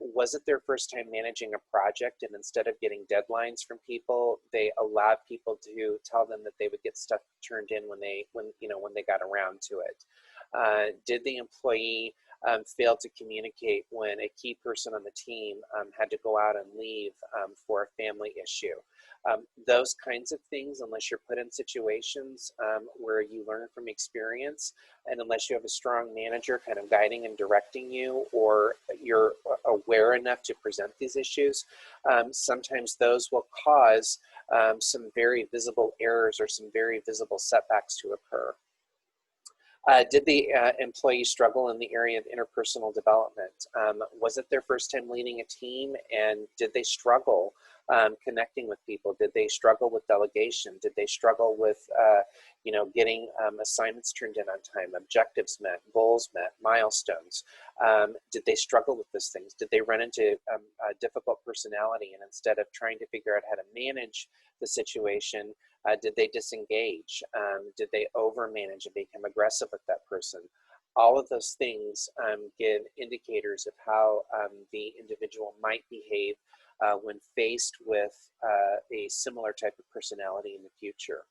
Was it their first time managing a project, and instead of getting deadlines from people, they allowed people to tell them that they would get stuff turned in when they got around to it? Did the employee fail to communicate when a key person on the team had to go out and leave for a family issue? Those kinds of things, unless you're put in situations where you learn from experience, and unless you have a strong manager kind of guiding and directing you, or you're aware enough to present these issues, sometimes those will cause some very visible errors or some very visible setbacks to occur. Did the employee struggle in the area of interpersonal development? Was it their first time leading a team, and did they struggle connecting with people? Did they struggle with delegation? Did they struggle with getting assignments turned in on time, objectives met, goals met, milestones? Did they struggle with those things? Did they run into a difficult personality, and instead of trying to figure out how to manage the situation, did they disengage? Did they overmanage and become aggressive with that person? All of those things give indicators of how the individual might behave when faced with a similar type of personality in the future.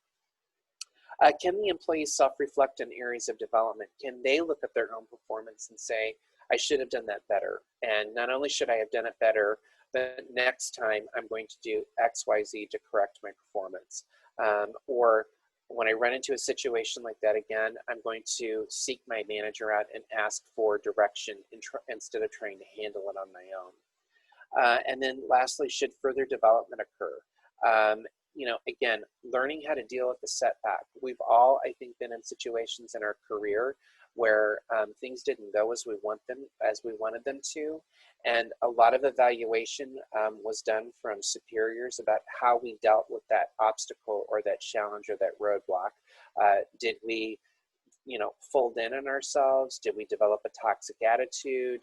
Can the employees self-reflect on areas of development? Can they look at their own performance and say, I should have done that better? And not only should I have done it better, but next time I'm going to do X, Y, Z to correct my performance. Or when I run into a situation like that again, I'm going to seek my manager out and ask for direction instead of trying to handle it on my own. And then lastly, should further development occur? Again, learning how to deal with the setback. We've all, I think, been in situations in our career where things didn't go as we wanted them to, and a lot of evaluation was done from superiors about how we dealt with that obstacle or that challenge or that roadblock. Did we fold in on ourselves? Did we develop a toxic attitude?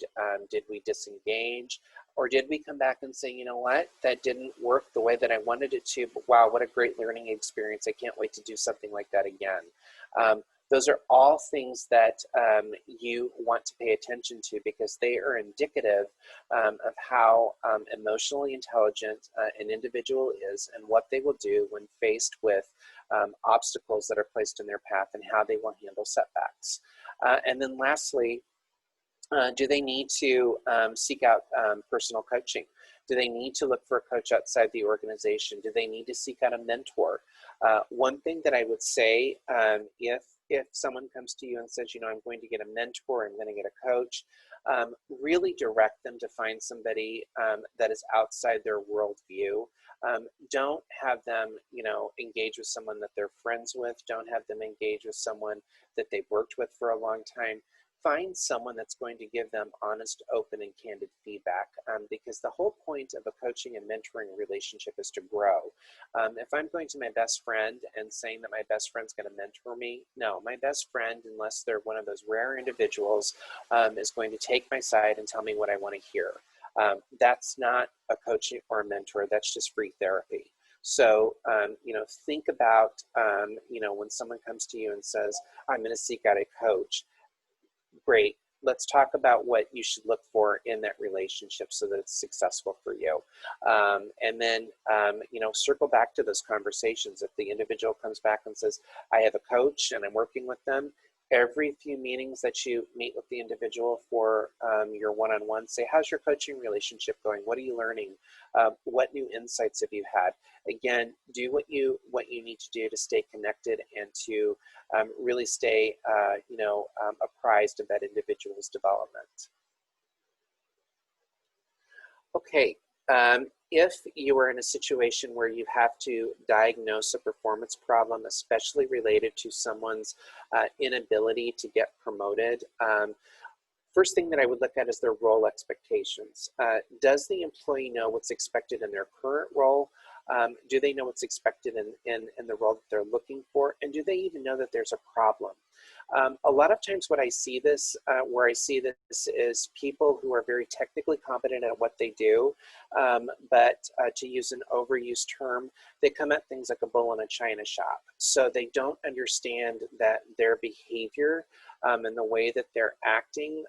Did we disengage? Or did we come back and say, you know what, that didn't work the way that I wanted it to, but wow, what a great learning experience. I can't wait to do something like that again. Those are all things that you want to pay attention to, because they are indicative of how emotionally intelligent an individual is and what they will do when faced with obstacles that are placed in their path, and how they will handle setbacks. And then lastly, do they need to seek out personal coaching? Do they need to look for a coach outside the organization? Do they need to seek out a mentor? One thing that I would say, if someone comes to you and says, I'm going to get a mentor, I'm going to get a coach, really direct them to find somebody that is outside their worldview. Don't have them, engage with someone that they're friends with. Don't have them engage with someone that they've worked with for a long time. Find someone that's going to give them honest, open, and candid feedback, because the whole point of a coaching and mentoring relationship is to grow. If I'm going to my best friend and saying that my best friend's going to mentor me, no, my best friend, unless they're one of those rare individuals, is going to take my side and tell me what I want to hear. That's not a coach or a mentor. That's just free therapy. So, think about, when someone comes to you and says, I'm going to seek out a coach. Great. Let's talk about what you should look for in that relationship so that it's successful for you. And then, circle back to those conversations. If the individual comes back and says, I have a coach and I'm working with them, every few meetings that you meet with the individual for your one-on-one, say, how's your coaching relationship going? What are you learning? What new insights have you had? Again, do what you need to do to stay connected and to really stay, apprised of that individual's development. Okay, if you are in a situation where you have to diagnose a performance problem, especially related to someone's inability to get promoted, first thing that I would look at is their role expectations. Does the employee know what's expected in their current role? Do they know what's expected in the role that they're looking for? And do they even know that there's a problem? A lot of times where I see this is people who are very technically competent at what they do, but to use an overused term, they come at things like a bull in a china shop. So they don't understand that their behavior and the way that they're acting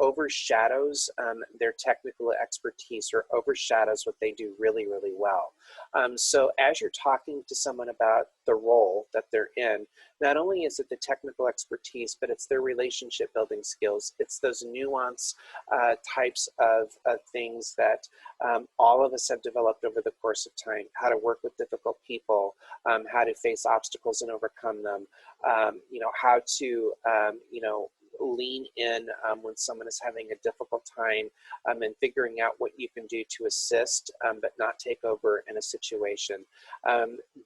overshadows their technical expertise, or overshadows what they do really, really well. So as you're talking to someone about the role that they're in, not only is it the technical expertise, but it's their relationship building skills. It's those nuance types of things that all of us have developed over the course of time: how to work with difficult people, how to face obstacles and overcome them, how to, lean in when someone is having a difficult time, and figuring out what you can do to assist, but not take over in a situation.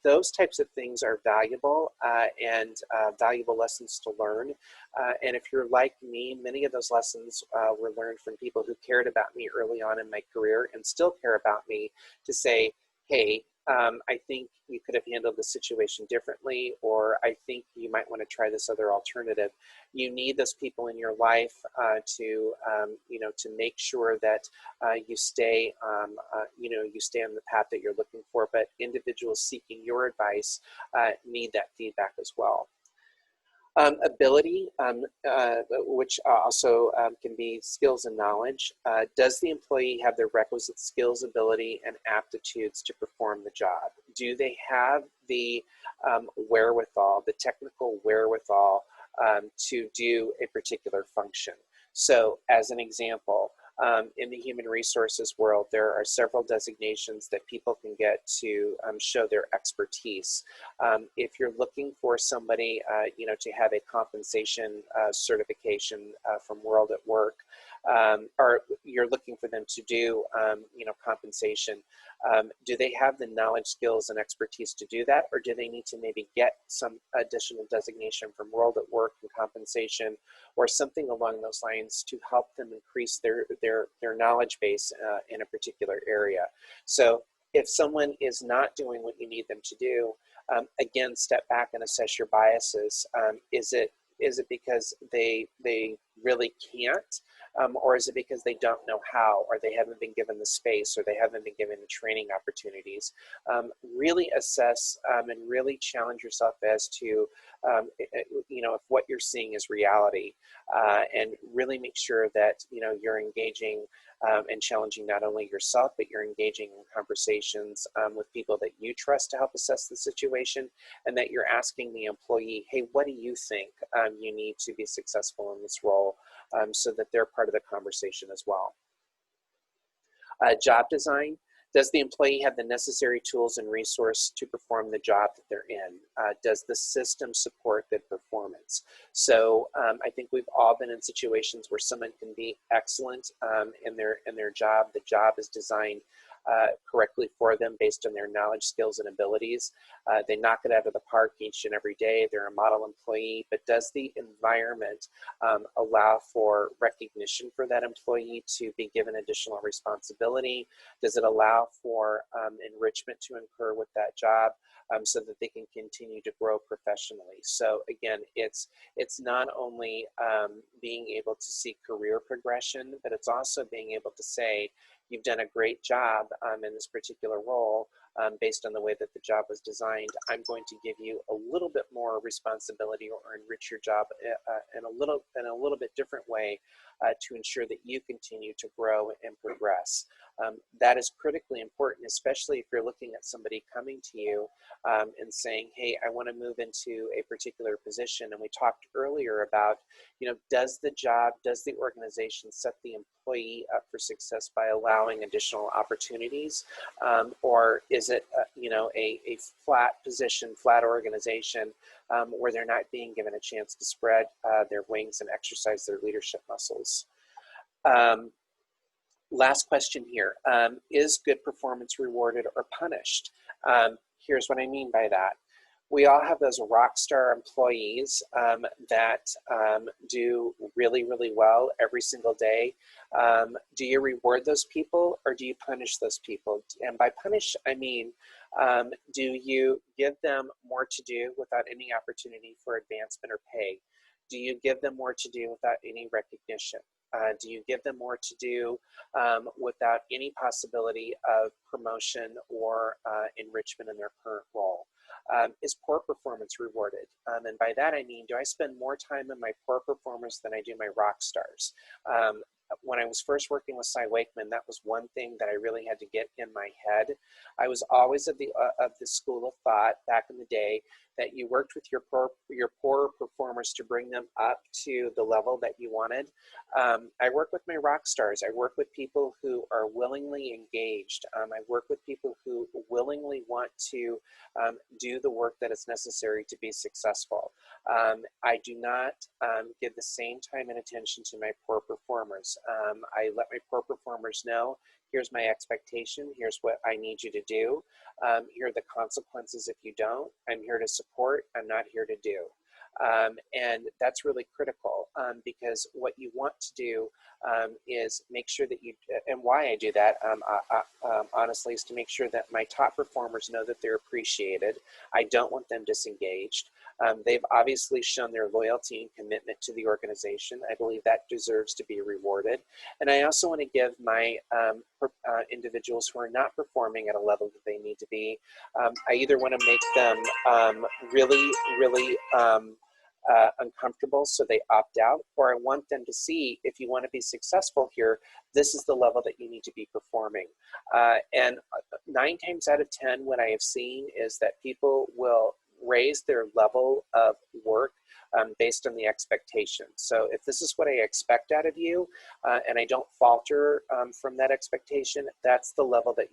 Those types of things are valuable and valuable lessons to learn. And if you're like me, many of those lessons were learned from people who cared about me early on in my career and still care about me, to say, hey, I think you could have handled the situation differently, or I think you might want to try this other alternative. You need those people in your life to make sure that you stay, you stay on the path that you're looking for. But individuals seeking your advice need that feedback as well. Ability, which also can be skills and knowledge. Does the employee have the requisite skills, ability, and aptitudes to perform the job? Do they have the wherewithal, the technical wherewithal to do a particular function? So as an example, in the human resources world, there are several designations that people can get to show their expertise. If you're looking for somebody, to have a compensation certification from World at Work, or you're looking for them to do, compensation, do they have the knowledge, skills, and expertise to do that? Or do they need to maybe get some additional designation from World at Work and compensation, or something along those lines to help them increase their knowledge base in a particular area? So if someone is not doing what you need them to do, again, step back and assess your biases. Is it Is it because they really can't? Or is it because they don't know how, or they haven't been given the space, or they haven't been given the training opportunities? Really assess and really challenge yourself as to, if what you're seeing is reality, and really make sure that, you're engaging and challenging not only yourself, but you're engaging in conversations with people that you trust to help assess the situation, and that you're asking the employee, hey, what do you think you need to be successful in this role, so that they're part of the conversation as well. Job design. Does the employee have the necessary tools and resource to perform the job that they're in? Does the system support good performance? So I think we've all been in situations where someone can be excellent in their job. The job is designed correctly for them based on their knowledge, skills, and abilities. They knock it out of the park each and every day. They're a model employee, but does the environment allow for recognition for that employee to be given additional responsibility? Does it allow for enrichment to occur with that job so that they can continue to grow professionally? So again, it's not only being able to see career progression, but it's also being able to say, you've done a great job in this particular role based on the way that the job was designed. I'm going to give you a little bit more responsibility or enrich your job in a little bit different way to ensure that you continue to grow and progress. That is critically important, especially if you're looking at somebody coming to you and saying, hey, I want to move into a particular position. And we talked earlier about, does the organization set the employee up for success by allowing additional opportunities? Or is it, a flat position, flat organization where they're not being given a chance to spread their wings and exercise their leadership muscles? Last question here. Is good performance rewarded or punished? Here's what I mean by that. We all have those rock star employees that do really, really well every single day. Do you reward those people or do you punish those people? And by punish, I mean, do you give them more to do without any opportunity for advancement or pay? Do you give them more to do without any recognition? Do you give them more to do without any possibility of promotion or enrichment in their current role? Is poor performance rewarded? And by that I mean, do I spend more time on my poor performers than I do my rock stars? When I was first working with Cy Wakeman, that was one thing that I really had to get in my head. I was always of the school of thought back in the day that you worked with your poorer performers to bring them up to the level that you wanted. I work with my rock stars. I work with people who are willingly engaged. I work with people who willingly want to do the work that is necessary to be successful. I do not give the same time and attention to my poor performers. I let my poor performers know, here's my expectation, here's what I need you to do, here are the consequences if you don't. I'm here to support, I'm not here to do. And that's really critical because what you want to do is make sure that you, and why I do that honestly, is to make sure that my top performers know that they're appreciated. I don't want them disengaged. They've obviously shown their loyalty and commitment to the organization. I believe that deserves to be rewarded. And I also want to give my individuals who are not performing at a level that they need to be, I either want to make them really uncomfortable so they opt out, or I want them to see, if you want to be successful here, this is the level that you need to be performing. And 9 times out of 10, what I have seen is that people will raise their level of work based on the expectation. So if this is what I expect out of you, and I don't falter from that expectation, that's the level that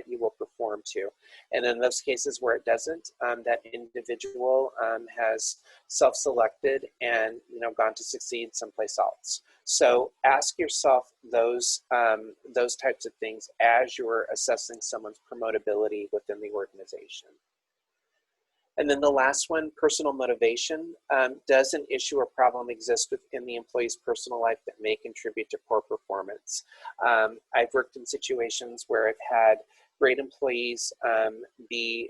you will perform to. And in those cases where it doesn't, that individual has self-selected and gone to succeed someplace else. So ask yourself those types of things as you're assessing someone's promotability within the organization. And then the last one, personal motivation. Does an issue or problem exist within the employee's personal life that may contribute to poor performance? I've worked in situations where I've had great employees be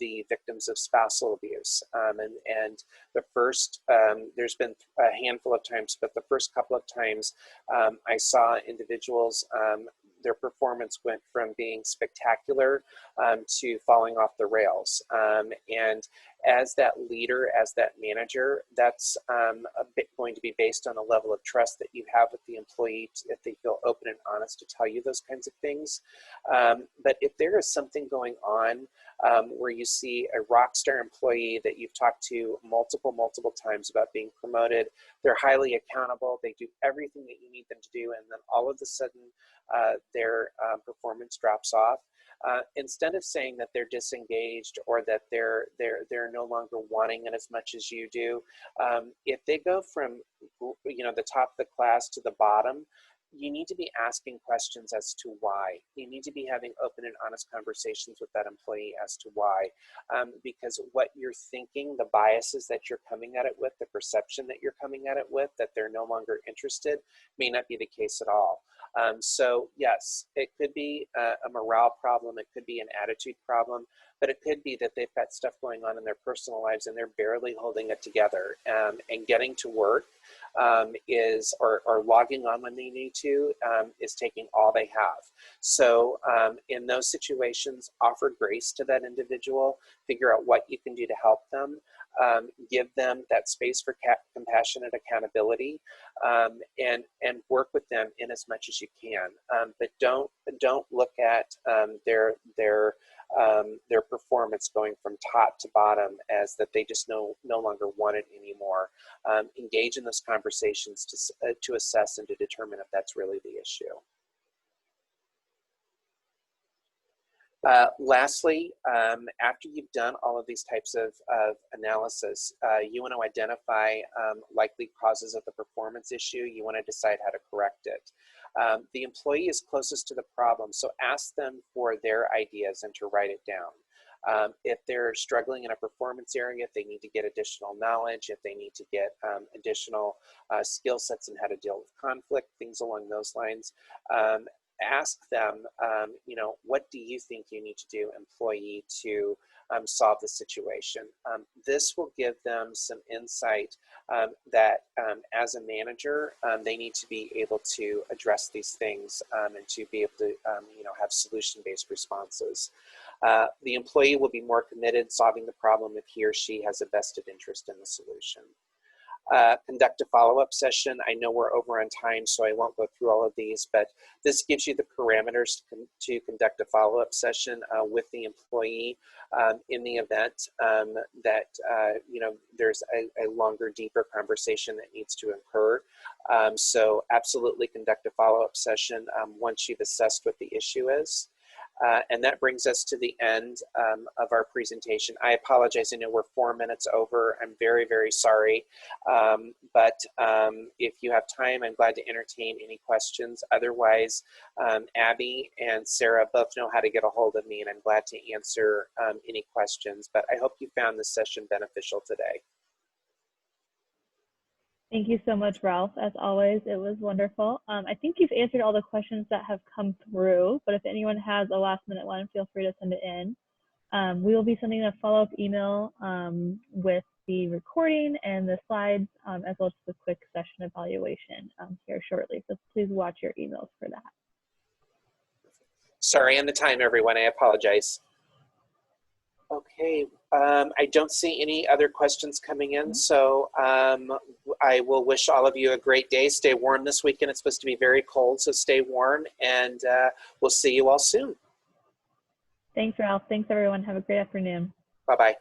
the victims of spousal abuse. And the first, there's been a handful of times, but the first couple of times I saw individuals, their performance went from being spectacular to falling off the rails. And as that leader, as that manager, that's going to be based on the level of trust that you have with the employee, if they feel open and honest to tell you those kinds of things. But if there is something going on where you see a rock star employee that you've talked to multiple times about being promoted, they're highly accountable, they do everything that you need them to do, and then all of a sudden their performance drops off. Instead of saying that they're disengaged or that they're no longer wanting it as much as you do, if they go from the top of the class to the bottom, you need to be asking questions as to why. You need to be having open and honest conversations with that employee as to why. Because what you're thinking, the biases that you're coming at it with, the perception that you're coming at it with, that they're no longer interested, may not be the case at all. So yes, it could be a morale problem, it could be an attitude problem, but it could be that they've got stuff going on in their personal lives and they're barely holding it together. And getting to work or logging on when they need to is taking all they have. So in those situations, offer grace to that individual, figure out what you can do to help them, give them that space for compassionate accountability, and work with them in as much as you can. But don't look at their performance going from top to bottom as that they just no longer want it anymore. Engage in those conversations to assess and to determine if that's really the issue. Lastly, after you've done all of these types of analysis, you want to identify likely causes of the performance issue. You want to decide how to correct it. The employee is closest to the problem, so ask them for their ideas and to write it down. If they're struggling in a performance area, if they need to get additional knowledge, if they need to get additional skill sets in how to deal with conflict, things along those lines, ask them, what do you think you need to do, employee, to solve the situation? This will give them some insight that as a manager, they need to be able to address these things and to be able to have solution-based responses. The employee will be more committed solving the problem if he or she has a vested interest in the solution. Conduct a follow-up session. I know we're over on time, so I won't go through all of these, but this gives you the parameters to conduct a follow-up session with the employee in the event that there's a longer, deeper conversation that needs to occur. So absolutely conduct a follow-up session once you've assessed what the issue is. And that brings us to the end of our presentation. I apologize, I know we're 4 minutes over. I'm very, very sorry. But if you have time, I'm glad to entertain any questions. Otherwise, Abby and Sarah both know how to get a hold of me, and I'm glad to answer any questions. But I hope you found this session beneficial today. Thank you so much, Ralph. As always, it was wonderful. I think you've answered all the questions that have come through, but if anyone has a last-minute one, feel free to send it in. We will be sending a follow-up email with the recording and the slides, as well as a quick session evaluation here shortly. So please watch your emails for that. Sorry on the time, everyone. I apologize. Okay, I don't see any other questions coming in, so I will wish all of you a great day. Stay warm this weekend. It's supposed to be very cold, so stay warm, and we'll see you all soon. Thanks, Ralph. Thanks, everyone. Have a great afternoon. Bye-bye.